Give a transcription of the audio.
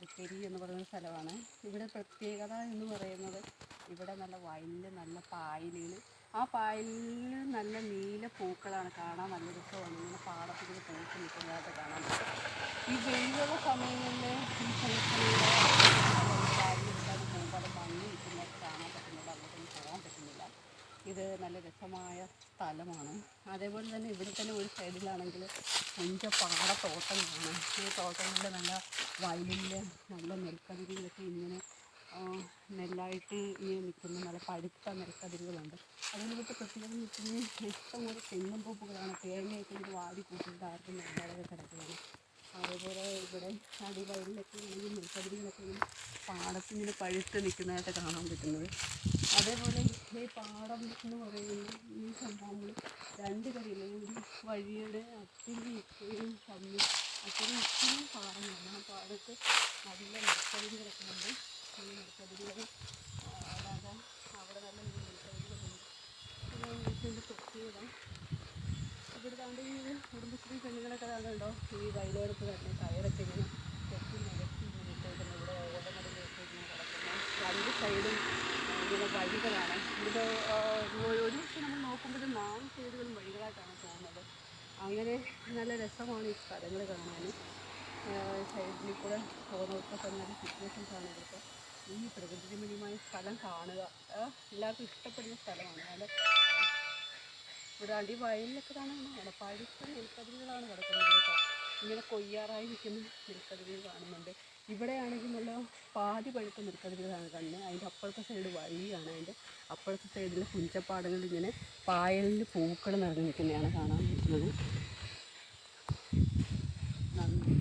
പുതുശ്ശേരി എന്ന് പറയുന്ന സ്ഥലമാണ്. ഇവിടെ പ്രത്യേകത എന്ന് പറയുന്നത് ഇവിടെ നല്ല വയലിൽ നല്ല പായലുകൾ, ആ പായലിൽ നല്ല നീല പൂക്കളാണ്, കാണാൻ നല്ല രസമാണ്. ഇങ്ങനെ പാടത്തിൽ പൂത്ത് നിൽക്കുന്നതായിട്ട് കാണാൻ പറ്റും. ഈ വെയിലുള്ള സമയങ്ങളിൽ ഈ സ്ഥലത്തിലൂടെ പായലെടുക്കാൻ പോകുമ്പോൾ അത് മണ്ണ് നിൽക്കുന്നതായിട്ട് കാണാൻ പറ്റുന്നില്ല, അങ്ങോട്ടൊന്നും പോകാൻ പറ്റുന്നില്ല. ഇത് നല്ല രസമായ സ്ഥലമാണ്. അതേപോലെ തന്നെ ഇവിടെ തന്നെ ഒരു സൈഡിലാണെങ്കിൽ പുഞ്ച പാടത്തോട്ടം കാണാം. ഈ തോട്ടങ്ങളിൽ നല്ല വയലിൽ നല്ല നെൽക്കതിരുകളൊക്കെ ഇങ്ങനെ നെല്ലായിട്ട് ഇങ്ങനെ നിൽക്കുന്ന നല്ല പഴുത്ത നെൽക്കതിരുകളുണ്ട്. അതിനകത്ത് പ്രത്യേകം നിൽക്കുന്ന ഇഷ്ടംപോലെ തെങ്ങും പൂപ്പുകളാണ്. തേങ്ങയൊക്കെ ഇത് വാരി കൂട്ടിയിട്ട് ആർക്കും നെല്ലാതെ കിടക്കുകയാണ്. അതേപോലെ ഇവിടെ അടിവയലിലൊക്കെ ആണെങ്കിൽ നെൽക്കതിരുകളൊക്കെ ഇങ്ങനെ പാടത്തിങ്ങനെ പഴുത്ത് നിൽക്കുന്നതായിട്ട് കാണാൻ പറ്റുന്നത്. അതേപോലെ ഈ പാടം എന്ന് പറയുന്നത് ഈ സംഭവങ്ങൾ രണ്ട് കരയിലെ ഒരു വഴിയുടെ അത്തിരി ഇത്രയും തമ്മിൽ അത്തിരി ഇത്രയും പാടങ്ങളാണ്. ആ പാടത്ത് നല്ല നെൽക്കതിരുകളൊക്കെ ഉണ്ട്. ഈ നെൽക്കതിരുകൾ അല്ലാതെ അവിടെ നല്ല നെൽക്കതിരുകളുണ്ട്. ഇതിൻ്റെ പ്രത്യേകത ഇവിടെ താണ്ട് ഈ കുടുംബശ്രീ പെണ്ണുങ്ങളൊക്കെ താണ്ടുണ്ടോ ഈ വയലോരത്ത് തന്നെ കയറൊക്കെ ഇങ്ങനെ കെട്ടി നിരത്തി ഇട്ടേക്കുന്നത്. ഇവിടെ ഓടനടിലൊക്കെ ഇങ്ങനെ കിടക്കുന്ന രണ്ട് സൈഡും ഇങ്ങനെ വഴികളാണ്. ഇത് ഒരു ദിവസം നമ്മൾ നോക്കുമ്പോൾ 4 സൈഡുകളും വഴികളായിട്ടാണ് തോന്നുന്നത്. അങ്ങനെ നല്ല രസമാണ് ഈ സ്ഥലങ്ങൾ കാണാൻ. സൈഡിൽ കൂടെ പോകുന്നവർക്കൊക്കെ നല്ല സിറ്റുവേഷൻസാണ് ഇവിടുത്തെ. ഈ പ്രകൃതിരമണീയമായ സ്ഥലം കാണുക എല്ലാവർക്കും ഇഷ്ടപ്പെടുന്ന സ്ഥലമാണ്. അതായത് ഇവിടെ അടിവയലിലൊക്കെ കാണുന്നതാണ് പഴുത്ത നെൽക്കതിരുകളാണ് കിടക്കുന്നത് കേട്ടോ. ഇങ്ങനെ കൊയ്യാറായി നിൽക്കുന്ന നെൽക്കതിരുകൾ കാണുന്നുണ്ട്. ഇവിടെയാണെങ്കിൽ നല്ല പാതി പഴുത്ത നെൽക്കതിരുകളാണ് കാണുന്നത്. അതിൻ്റെ അപ്പുറത്തെ സൈഡ് വഴിയാണ്. അതിൻ്റെ അപ്പുറത്തെ സൈഡിൽ പുഞ്ചപ്പാടങ്ങളിൽ ഇങ്ങനെ പായലിൽ പൂക്കൾ നിറഞ്ഞു നിൽക്കുന്നതാണ് കാണാൻ പറ്റുന്നത്. നന്ദി.